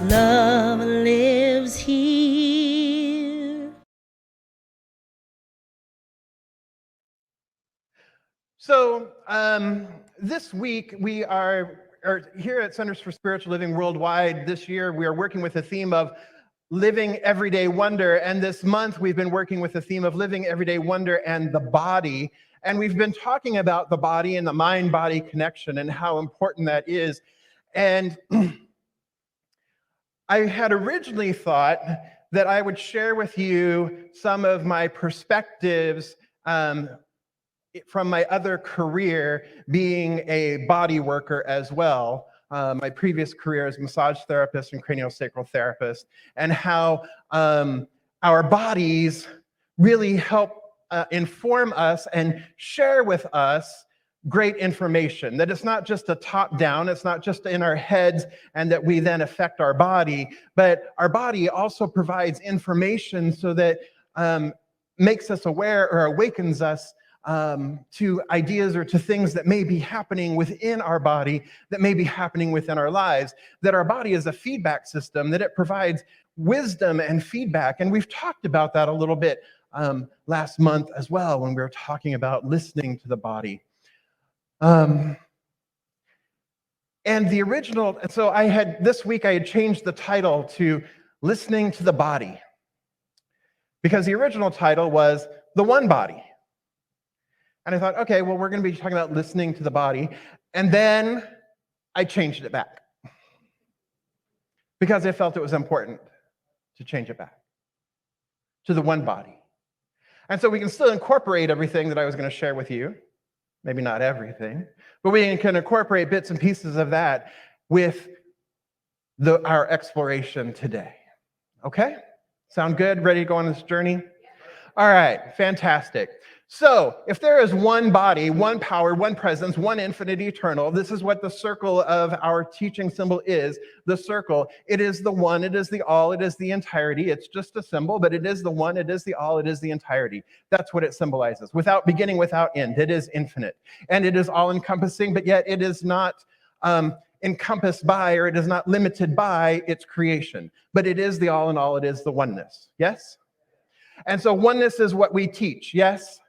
Love lives here. So this week we are here at Centers for Spiritual Living Worldwide. This year we are working with the theme of living everyday wonder. And this month we've been working with the theme of living everyday wonder and the body. And we've been talking about the body and the mind-body connection and how important that is. And I had originally thought that I would share with you some of my perspectives from my other career, being a body worker as well. My previous career as massage therapist and craniosacral therapist, and how our bodies really help inform us and share with us great information. That it's not just a top down, it's not just in our heads and that we then affect our body, but our body also provides information so that makes us aware or awakens us to ideas or to things that may be happening within our body, that may be happening within our lives, that our body is a feedback system, that it provides wisdom and feedback. And we've talked about that a little bit last month as well when we were talking about listening to the body. And so this week I had changed the title to Listening to the Body, because the original title was The One Body. And I thought, okay, well, we're going to be talking about listening to the body. And then I changed it back because I felt it was important to change it back to the one body. And so we can still incorporate everything that I was going to share with you. Maybe not everything, but we can incorporate bits and pieces of that with our exploration today. Okay? Sound good? Ready to go on this journey? All right, fantastic. So if there is one body, one power, one presence, one infinite eternal, this is what the circle of our teaching symbol is, the circle. It is the one, it is the all, it is the entirety. It's just a symbol, but it is the one, it is the all, it is the entirety. That's what it symbolizes. Without beginning, without end. It is infinite. And it is all-encompassing, but yet it is not encompassed by, or it is not limited by its creation. But it is the all in all, it is the oneness. Yes? And so oneness is what we teach, yes?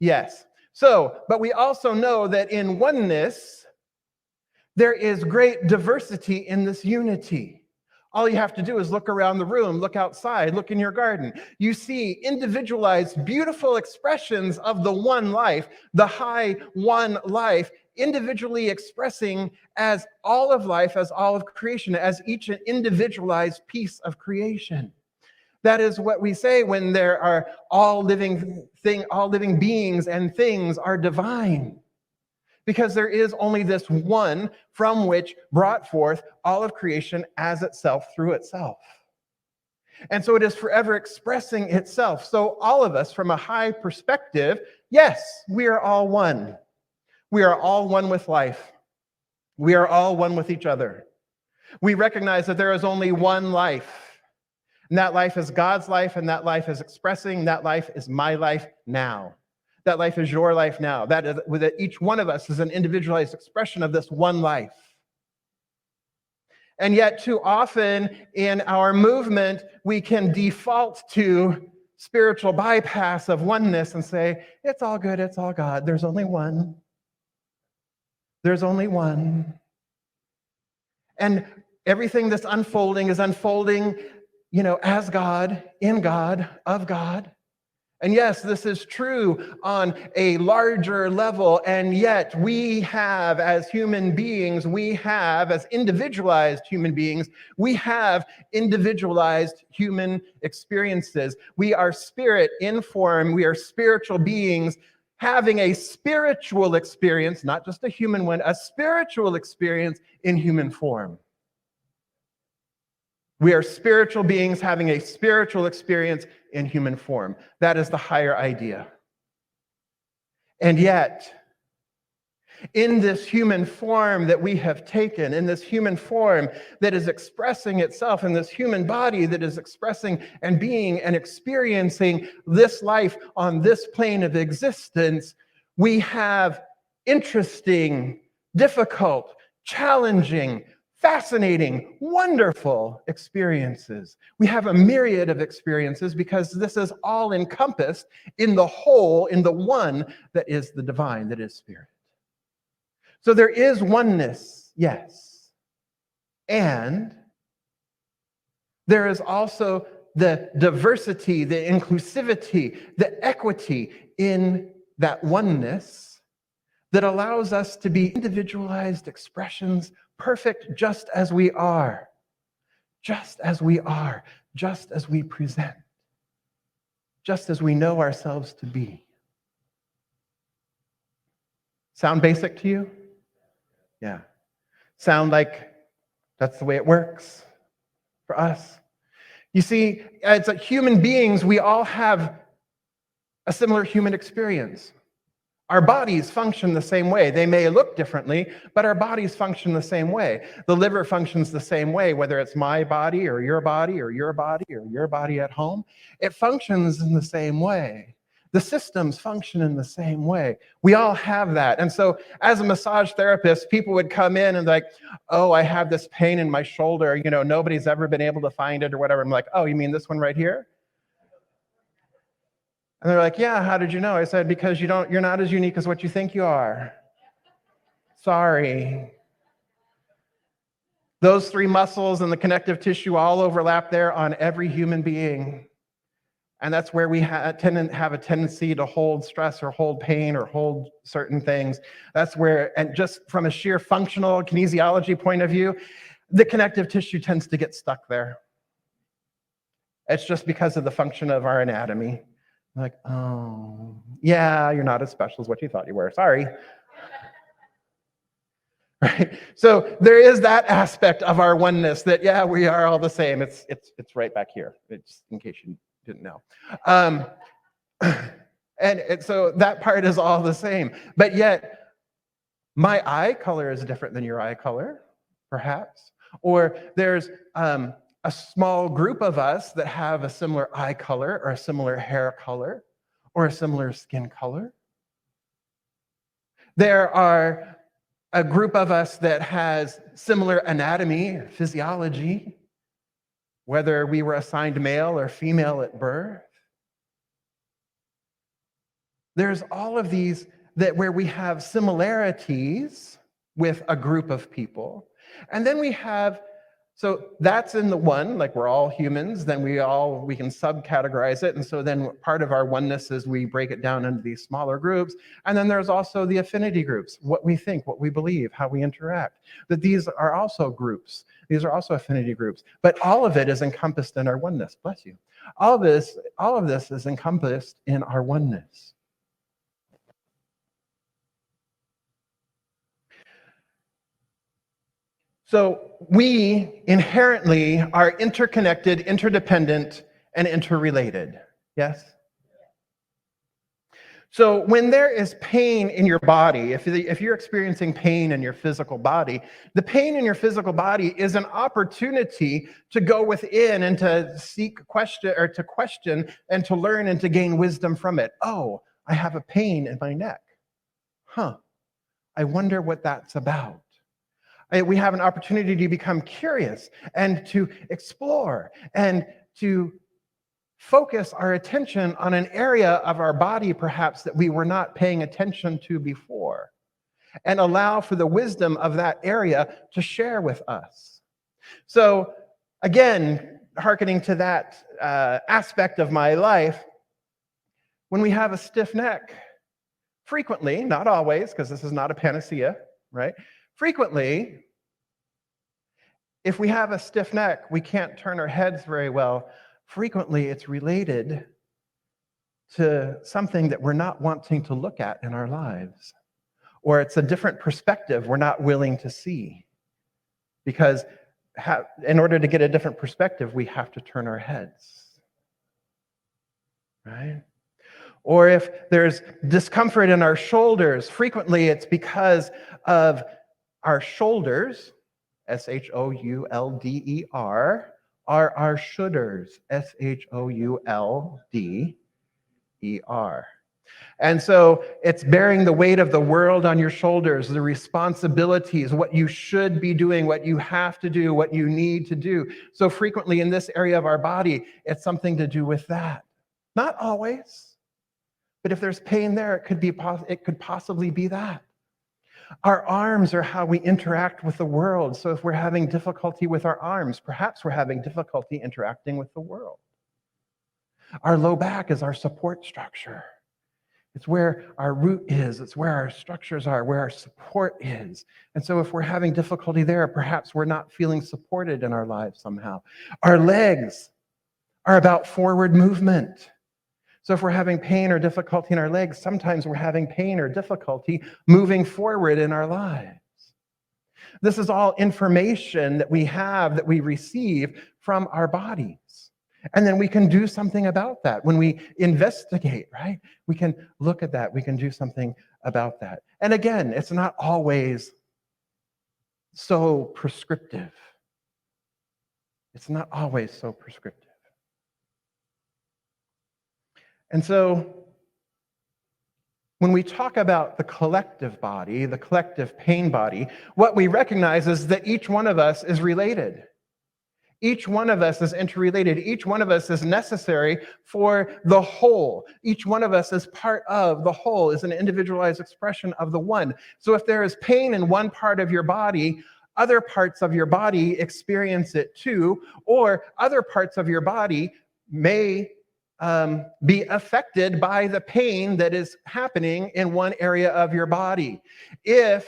Yes. So, but we also know that in oneness, there is great diversity in this unity. All you have to do is look around the room, look outside, look in your garden. You see individualized, beautiful expressions of the one life, the high one life, individually expressing as all of life, as all of creation, as each an individualized piece of creation. That is what we say when there are all living beings and things are divine. Because there is only this one from which brought forth all of creation as itself through itself. And so it is forever expressing itself. So all of us from a high perspective, yes, we are all one. We are all one with life. We are all one with each other. We recognize that there is only one life. And that life is God's life, and that life is expressing, that life is my life now. That life is your life now. That each one of us is an individualized expression of this one life. And yet too often in our movement, we can default to spiritual bypass of oneness and say, it's all good, it's all God. There's only one. There's only one. And everything that's unfolding is unfolding as God, in God, of God. And yes, this is true on a larger level. And yet we have, as human beings, as individualized human beings, we have individualized human experiences. We are spirit in form. We are spiritual beings having a spiritual experience, not just a human one, a spiritual experience in human form. We are spiritual beings having a spiritual experience in human form. That is the higher idea. And yet, in this human form that we have taken, in this human form that is expressing itself, in this human body that is expressing and being and experiencing this life on this plane of existence, we have interesting, difficult, challenging, fascinating, wonderful experiences. We have a myriad of experiences because this is all encompassed in the whole, in the one that is the divine, that is spirit. So there is oneness, yes. And there is also the diversity, the inclusivity, the equity in that oneness that allows us to be individualized expressions, perfect just as we are, just as we are, just as we present, just as we know ourselves to be. Sound basic to you? Yeah. Sound like that's the way it works for us? You see, as human beings, we all have a similar human experience. Our bodies function the same way. They may look differently, but our bodies function the same way. The liver functions the same way, whether it's my body or your body or your body or your body at home. It functions in the same way. The systems function in the same way. We all have that. And so as a massage therapist, people would come in and like, oh, I have this pain in my shoulder. You know, nobody's ever been able to find it or whatever. I'm like, oh, you mean this one right here? And they're like, yeah, how did you know? I said, because you're not as unique as what you think you are. Sorry. Those three muscles and the connective tissue all overlap there on every human being. And that's where we have a tendency to hold stress or hold pain or hold certain things. That's where, and just from a sheer functional kinesiology point of view, the connective tissue tends to get stuck there. It's just because of the function of our anatomy. Like, oh, yeah, you're not as special as what you thought you were. Sorry. Right? So there is that aspect of our oneness that, yeah, we are all the same. It's right back here, it's in case you didn't know. And so that part is all the same. But yet, my eye color is different than your eye color, perhaps. Or there's a small group of us that have a similar eye color or a similar hair color or a similar skin color. There are a group of us that has similar anatomy, physiology, whether we were assigned male or female at birth. There's all of these that where we have similarities with a group of people. And then we have, so that's in the one, like we're all humans, then we can subcategorize it. And so then part of our oneness is we break it down into these smaller groups. And then there's also the affinity groups, what we think, what we believe, how we interact. That these are also groups. These are also affinity groups. But all of it is encompassed in our oneness. Bless you. All of this is encompassed in our oneness. So we inherently are interconnected, interdependent, and interrelated. Yes? So when there is pain in your body, if you're experiencing pain in your physical body, the pain in your physical body is an opportunity to go within and to seek question or to question and to learn and to gain wisdom from it. Oh, I have a pain in my neck. Huh. I wonder what that's about. We have an opportunity to become curious and to explore and to focus our attention on an area of our body perhaps that we were not paying attention to before, and allow for the wisdom of that area to share with us. So again, hearkening to that aspect of my life, when we have a stiff neck, frequently, not always, because this is not a panacea, right? Frequently, if we have a stiff neck, we can't turn our heads very well. Frequently, it's related to something that we're not wanting to look at in our lives, or it's a different perspective we're not willing to see. Because in order to get a different perspective, we have to turn our heads, right? Or if there's discomfort in our shoulders, frequently it's because of our shoulders, S-H-O-U-L-D-E-R, are our shoulders, S-H-O-U-L-D-E-R. And so it's bearing the weight of the world on your shoulders, the responsibilities, what you should be doing, what you have to do, what you need to do. So frequently in this area of our body, it's something to do with that. Not always, but if there's pain there, it could possibly be that. Our arms are how we interact with the world. So if we're having difficulty with our arms, perhaps we're having difficulty interacting with the world. Our low back is our support structure. It's where our root is. It's where our structures are, where our support is. And so if we're having difficulty there, perhaps we're not feeling supported in our lives somehow. Our legs are about forward movement. So if we're having pain or difficulty in our legs, sometimes we're having pain or difficulty moving forward in our lives. This is all information that we have, that we receive from our bodies. And then we can do something about that. When we investigate, right? We can look at that. We can do something about that. And again, it's not always so prescriptive. It's not always so prescriptive. And so when we talk about the collective body, the collective pain body, what we recognize is that each one of us is related. Each one of us is interrelated. Each one of us is necessary for the whole. Each one of us is part of the whole, is an individualized expression of the one. So if there is pain in one part of your body, other parts of your body experience it too, or other parts of your body may be affected by the pain that is happening in one area of your body. If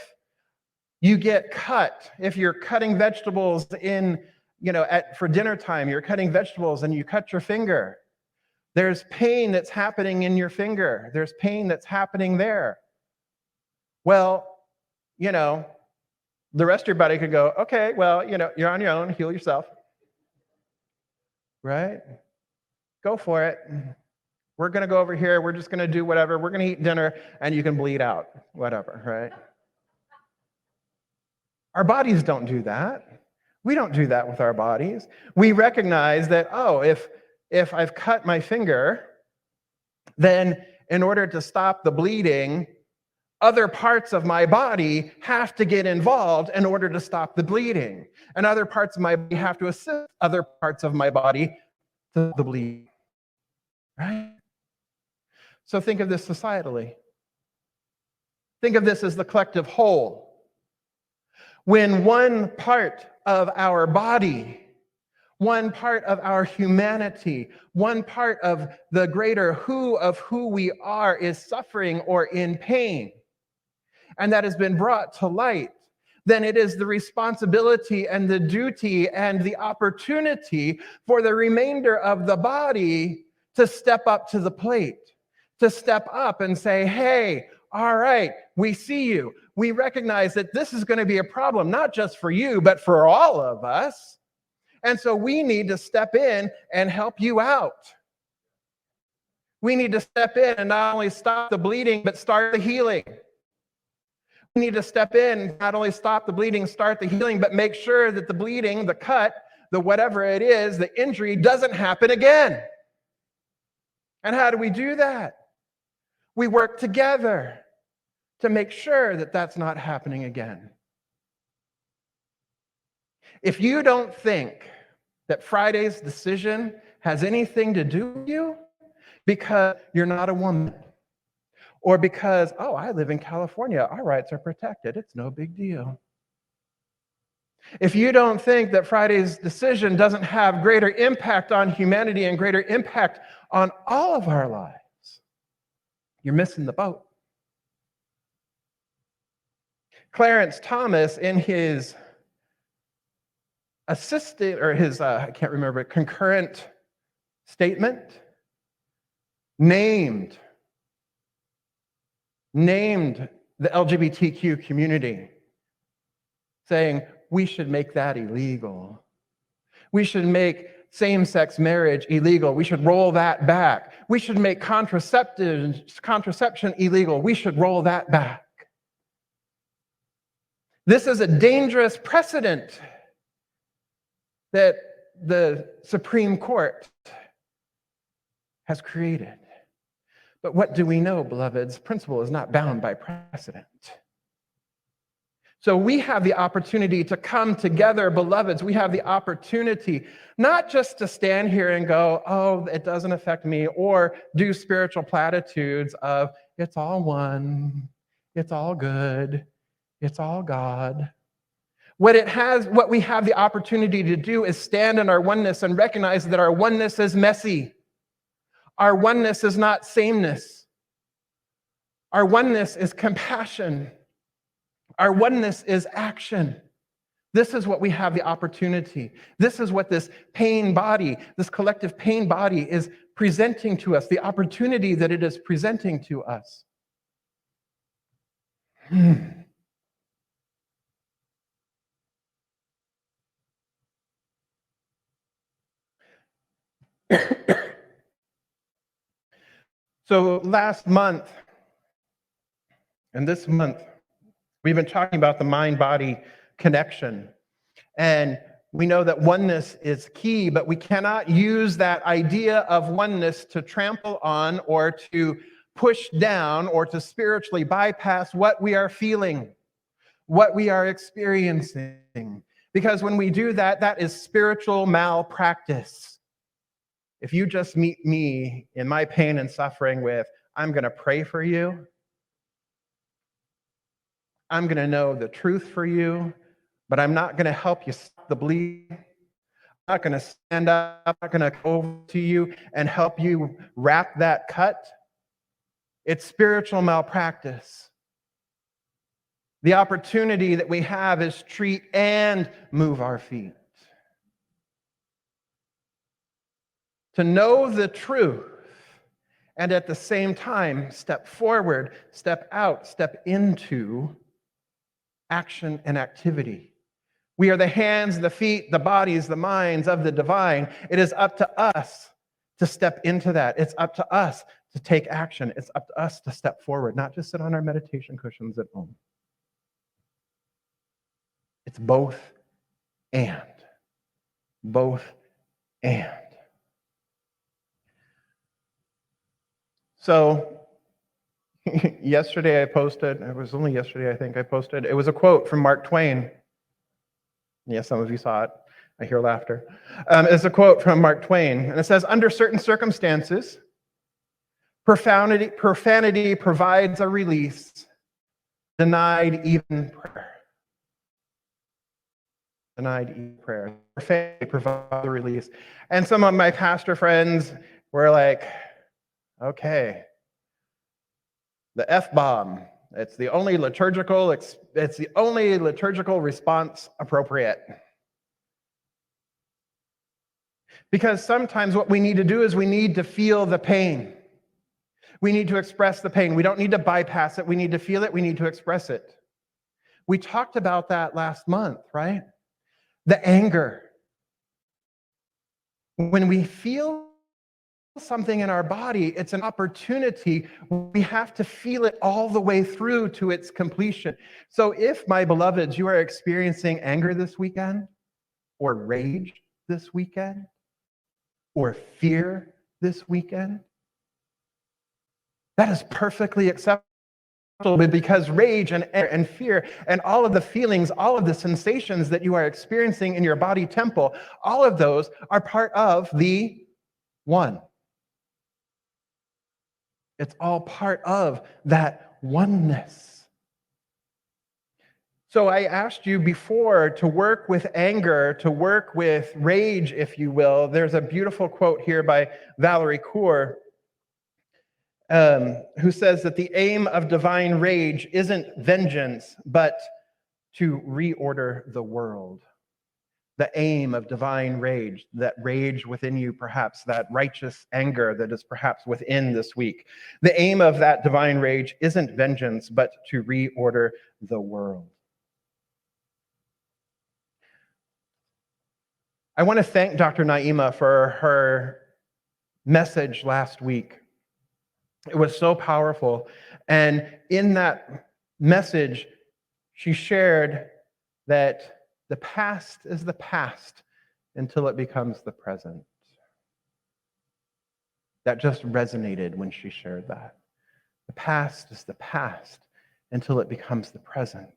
you get cut, if you're cutting vegetables for dinner time, you're cutting vegetables and you cut your finger. There's pain that's happening in your finger. There's pain that's happening there. Well, the rest of your body could go, okay, well, you're on your own, heal yourself. Right? Go for it. We're going to go over here. We're just going to do whatever. We're going to eat dinner and you can bleed out, whatever, right? Our bodies don't do that. We don't do that with our bodies. We recognize that, if I've cut my finger, then in order to stop the bleeding, other parts of my body have to get involved in order to stop the bleeding. And other parts of my body have to assist other parts of my body to the bleeding. Right? So think of this societally. Think of this as the collective whole. When one part of our body, one part of our humanity, one part of the greater who of who we are is suffering or in pain, and that has been brought to light, then it is the responsibility and the duty and the opportunity for the remainder of the body to step up to the plate, to step up and say, hey, all right, we see you. We recognize that this is going to be a problem, not just for you, but for all of us. And so we need to step in and help you out. We need to step in and not only stop the bleeding, but start the healing. We need to step in, not only stop the bleeding, start the healing, but make sure that the bleeding, the cut, the whatever it is, the injury doesn't happen again. And how do we do that? We work together to make sure that that's not happening again. If you don't think that Friday's decision has anything to do with you because you're not a woman, or because, I live in California, our rights are protected, it's no big deal. If you don't think that Friday's decision doesn't have greater impact on humanity and greater impact on all of our lives, you're missing the boat. Clarence Thomas, in his concurrent statement, named the LGBTQ community, saying we should make that illegal. We should make same-sex marriage illegal. We should roll that back. We should make contraception illegal. We should roll that back. This is a dangerous precedent that the Supreme Court has created. But what do we know, beloveds? Principle is not bound by precedent. So we have the opportunity to come together, beloveds. We have the opportunity not just to stand here and go, oh, it doesn't affect me, or do spiritual platitudes of, it's all one, it's all good, it's all God. What we have the opportunity to do is stand in our oneness and recognize that our oneness is messy. Our oneness is not sameness. Our oneness is compassion. Our oneness is action. This is what we have the opportunity. This is what this pain body, this collective pain body is presenting to us, the opportunity that it is presenting to us. So last month and this month, we've been talking about the mind-body connection. And we know that oneness is key, but we cannot use that idea of oneness to trample on or to push down or to spiritually bypass what we are feeling, what we are experiencing. Because when we do that, that is spiritual malpractice. If you just meet me in my pain and suffering with, I'm going to pray for you, I'm going to know the truth for you, but I'm not going to help you stop the bleeding. I'm not going to stand up. I'm not going to go over to you and help you wrap that cut. It's spiritual malpractice. The opportunity that we have is treat and move our feet. To know the truth and at the same time step forward, step out, step into action and activity. We are the hands, the feet, the bodies, the minds of the divine. It is up to us to step into that. It's up to us to take action. It's up to us to step forward, not just sit on our meditation cushions at home. It's both and. Both and. So yesterday I posted, it was only yesterday I think I posted, it was a quote from Mark Twain. Yes, some of you saw it. I hear laughter. It's a quote from Mark Twain, and it says, under certain circumstances, profanity provides a release, denied even prayer. Denied even prayer. Profanity provides a release. And some of my pastor friends were like, okay, the F-bomb. It's the only liturgical response appropriate. Because sometimes what we need to do is we need to feel the pain. We need to express the pain. We don't need to bypass it. We need to feel it. We need to express it. We talked about that last month, right? The anger. When we feel something in our body, it's an opportunity. We have to feel it all the way through to its completion. So if, my beloveds, you are experiencing anger this weekend, or rage this weekend, or fear this weekend, that is perfectly acceptable, because rage and fear and all of the feelings, all of the sensations that you are experiencing in your body temple, all of those are part of the one. It's all part of that oneness. So I asked you before to work with anger, to work with rage, if you will. There's a beautiful quote here by Valerie Kaur, who says that the aim of divine rage isn't vengeance, but to reorder the world. The aim of divine rage, that rage within you, perhaps, that righteous anger that is perhaps within this week. The aim of that divine rage isn't vengeance, but to reorder the world. I want to thank Dr. Naima for her message last week. It was so powerful. And in that message, she shared that the past is the past until it becomes the present. That just resonated when she shared that. The past is the past until it becomes the present.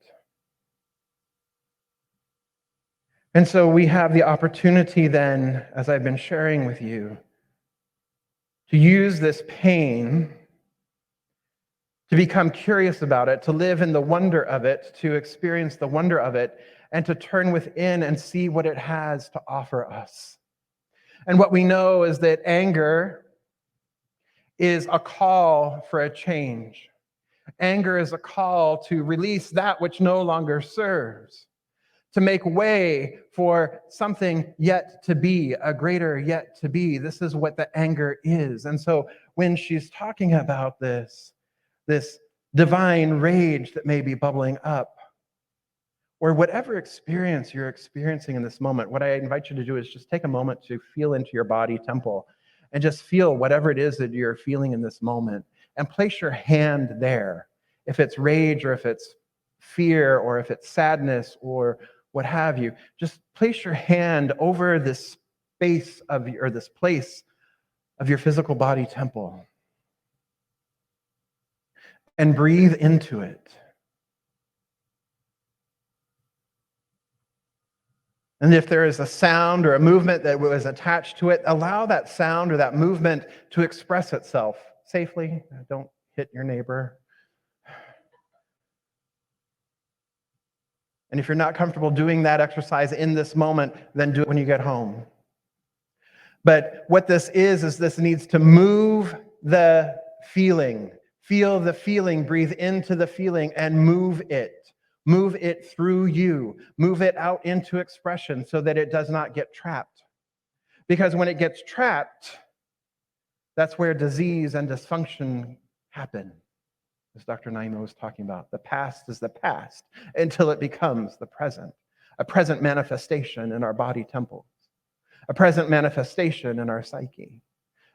And so we have the opportunity then, as I've been sharing with you, to use this pain, to become curious about it, to live in the wonder of it, to experience the wonder of it, and to turn within and see what it has to offer us. And what we know is that anger is a call for a change. Anger is a call to release that which no longer serves, to make way for something yet to be, a greater yet to be. This is what the anger is. And so when she's talking about this divine rage that may be bubbling up, or whatever experience you're experiencing in this moment, what I invite you to do is just take a moment to feel into your body temple and just feel whatever it is that you're feeling in this moment and place your hand there. If it's rage or if it's fear or if it's sadness or what have you, just place your hand over this space of or this place of your physical body temple and breathe into it. And if there is a sound or a movement that was attached to it, allow that sound or that movement to express itself safely. Don't hit your neighbor. And if you're not comfortable doing that exercise in this moment, then do it when you get home. But what this is this needs to move the feeling. Feel the feeling, breathe into the feeling, and move it. Move it through you. Move it out into expression so that it does not get trapped. Because when it gets trapped, that's where disease and dysfunction happen, as Dr. Naima was talking about. The past is the past until it becomes the present, a present manifestation in our body temples, a present manifestation in our psyche,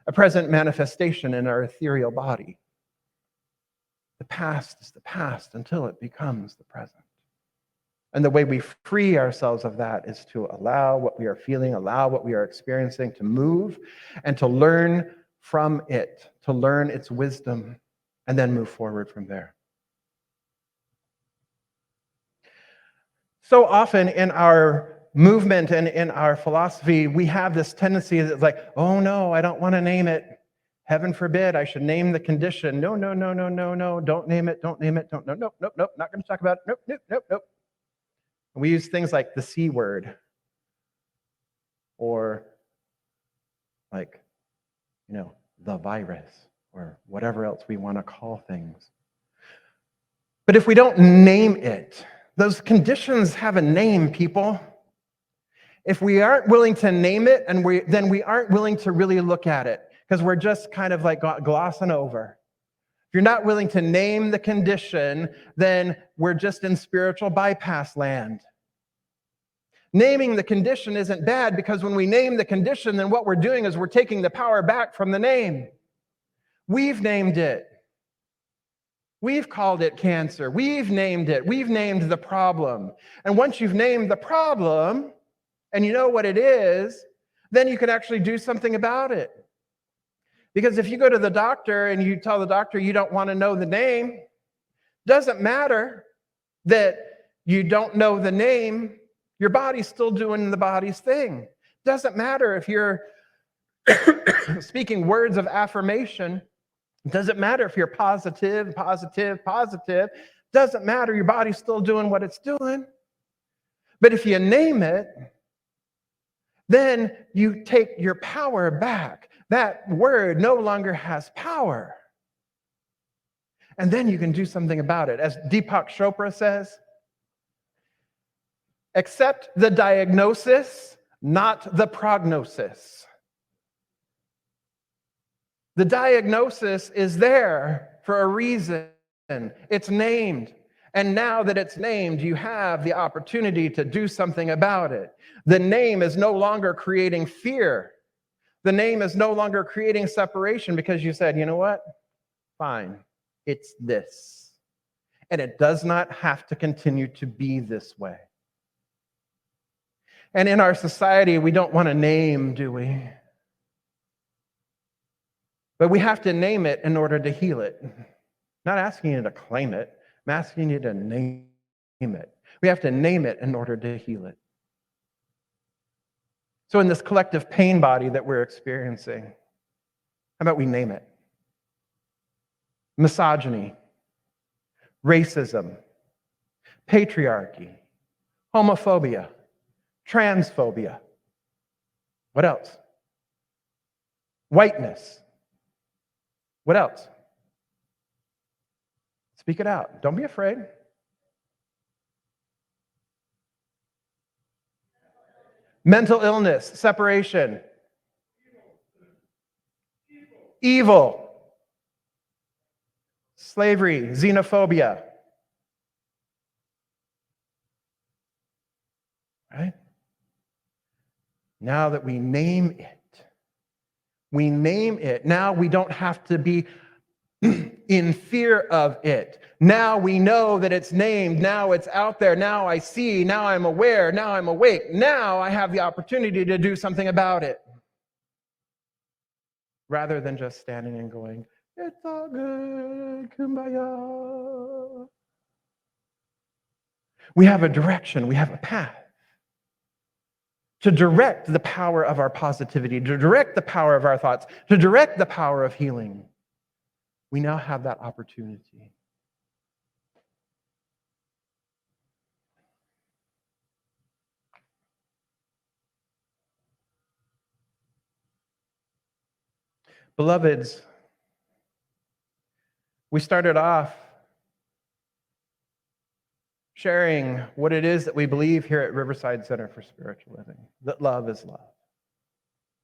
a present manifestation in our ethereal body. The past is the past until it becomes the present. And the way we free ourselves of that is to allow what we are feeling, allow what we are experiencing to move, and to learn from it, to learn its wisdom, and then move forward from there. So often in our movement and in our philosophy, we have this tendency that's like, oh no, I don't want to name it. Heaven forbid I should name the condition. No, no, no, no, no, no. Don't name it. Don't name it. Don't. No, nope, nope, nope. Not going to talk about it. Nope, nope, nope, nope. And we use things like the C word, or like, the virus, or whatever else we want to call things. But if we don't name it, those conditions have a name, people. If we aren't willing to name it, then we aren't willing to really look at it, because we're just kind of like glossing over. If you're not willing to name the condition, then we're just in spiritual bypass land. Naming the condition isn't bad, because when we name the condition, then what we're doing is we're taking the power back from the name. We've named it. We've called it cancer. We've named it. We've named the problem. And once you've named the problem and you know what it is, then you can actually do something about it. Because if you go to the doctor and you tell the doctor you don't want to know the name, doesn't matter that you don't know the name. Your body's still doing the body's thing. Doesn't matter if you're speaking words of affirmation. Doesn't matter if you're positive. Doesn't matter. Your body's still doing what it's doing. But if you name it, then you take your power back. That word no longer has power. And then you can do something about it. As Deepak Chopra says, accept the diagnosis, not the prognosis. The diagnosis is there for a reason. It's named. And now that it's named, you have the opportunity to do something about it. The name is no longer creating fear. The name is no longer creating separation, because you said, you know what? Fine. It's this. And it does not have to continue to be this way. And in our society, we don't want to name, do we? But we have to name it in order to heal it. Not asking you to claim it, I'm asking you to name it. We have to name it in order to heal it. So in this collective pain body that we're experiencing, how about we name it? Misogyny, racism, patriarchy, homophobia, transphobia. What else? Whiteness. What else? Speak it out. Don't be afraid. Mental illness, separation, evil, slavery, xenophobia. Right? Now that we name it, now we don't have to be in fear of it. Now we know that it's named. Now it's out there. Now I see. Now I'm aware. Now I'm awake. Now I have the opportunity to do something about it. Rather than just standing and going, it's all good, kumbaya. We have a direction. We have a path to direct the power of our positivity, to direct the power of our thoughts, to direct the power of healing. We now have that opportunity. Beloveds, we started off sharing what it is that we believe here at Riverside Center for Spiritual Living, that love is love,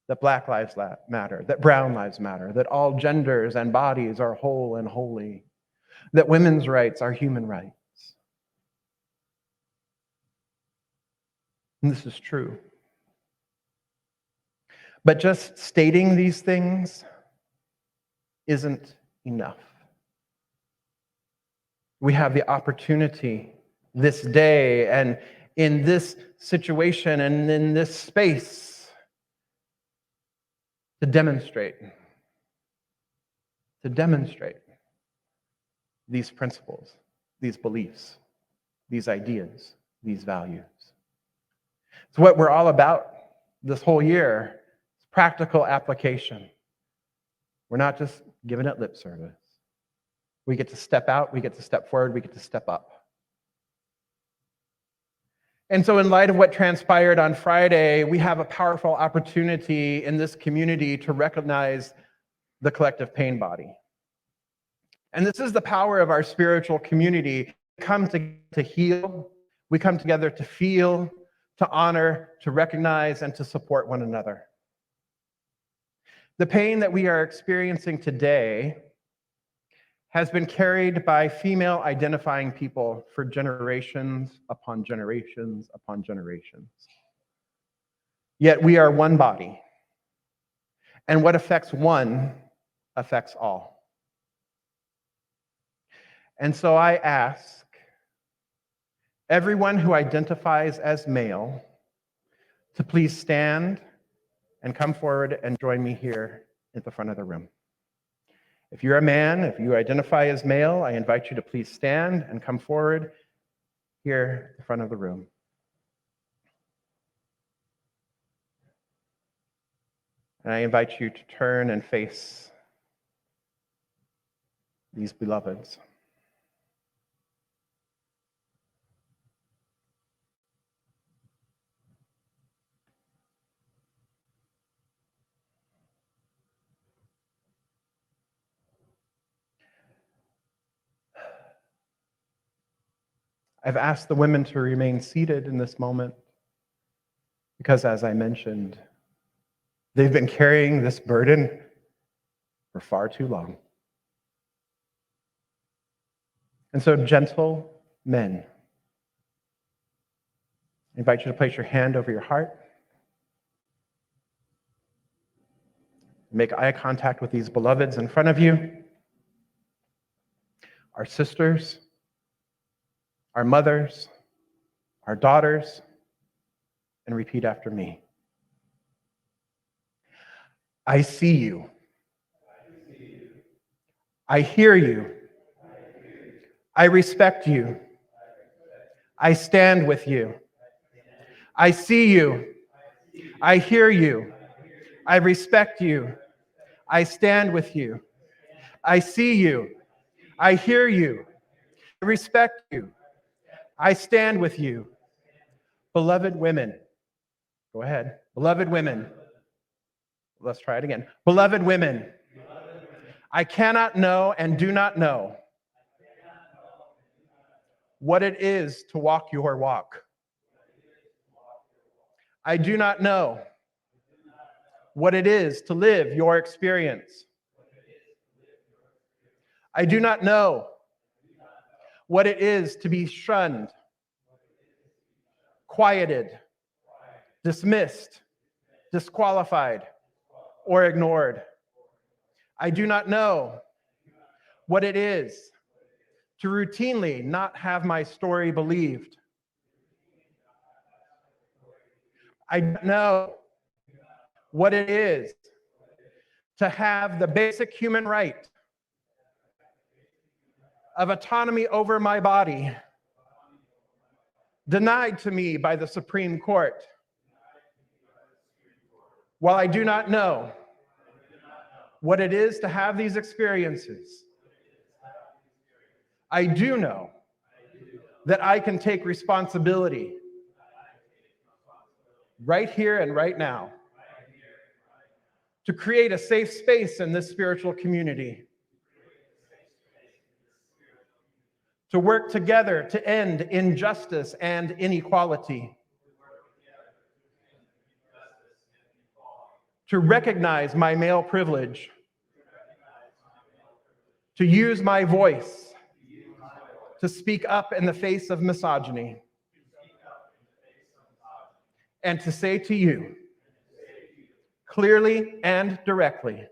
that Black lives matter, that brown lives matter, that all genders and bodies are whole and holy, that women's rights are human rights. And this is true. But just stating these things isn't enough. We have the opportunity this day and in this situation and in this space to demonstrate these principles, these beliefs, these ideas, these values. It's what we're all about this whole year. It's practical application. We're not just giving it lip service. We get to step out, we get to step forward, we get to step up. And so in light of what transpired on Friday, we have a powerful opportunity in this community to recognize the collective pain body. And this is the power of our spiritual community. We come to heal, we come together to feel, to honor, to recognize, and to support one another. The pain that we are experiencing today has been carried by female identifying people for generations upon generations upon generations. Yet we are one body, and what affects one affects all. And so I ask everyone who identifies as male to please stand and come forward and join me here at the front of the room. If you're a man, if you identify as male, I invite you to please stand and come forward here at the front of the room. And I invite you to turn and face these beloveds. I've asked the women to remain seated in this moment because, as I mentioned, they've been carrying this burden for far too long. And so, gentle men, I invite you to place your hand over your heart. Make eye contact with these beloveds in front of you, our sisters, our mothers, our daughters, and repeat after me. I see you. I hear you. I respect you. I stand with you. I see you. I hear you. I respect you. I stand with you. I see you. I hear you. I respect you. I stand with you. Beloved women. Go ahead. Beloved women. Let's try it again. Beloved women. I cannot know and do not know what it is to walk your walk. I do not know what it is to live your experience. I do not know what it is to be shunned, quieted, dismissed, disqualified, or ignored. I do not know what it is to routinely not have my story believed. I don't know what it is to have the basic human right of autonomy over my body denied to me by the Supreme Court. While I do not know what it is to have these experiences, I do know that I can take responsibility right here and right now to create a safe space in this spiritual community, to work together to end injustice and inequality, to recognize my male privilege, to use my voice to speak up in the face of misogyny, and to say to you, clearly and directly,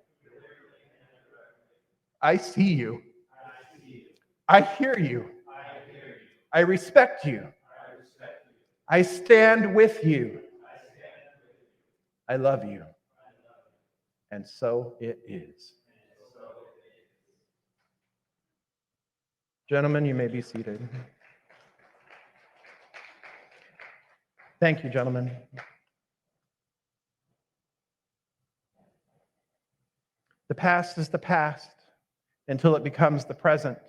I see you. I hear you. I respect you. I stand with you. I love you. And so it is. Gentlemen, you may be seated. Thank you, gentlemen. The past is the past until it becomes the present.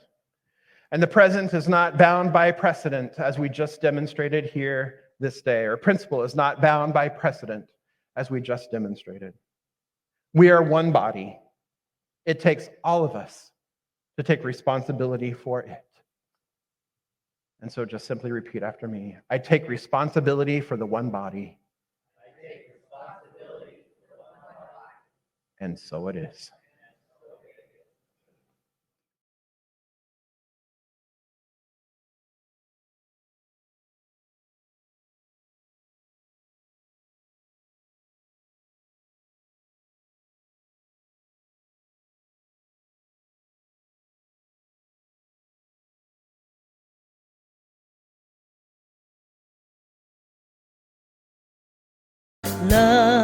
And the present is not bound by precedent, as we just demonstrated here this day, or principle is not bound by precedent, as we just demonstrated. We are one body. It takes all of us to take responsibility for it. And so just simply repeat after me. I take responsibility for the one body. I take responsibility for the one body. And so it is. Love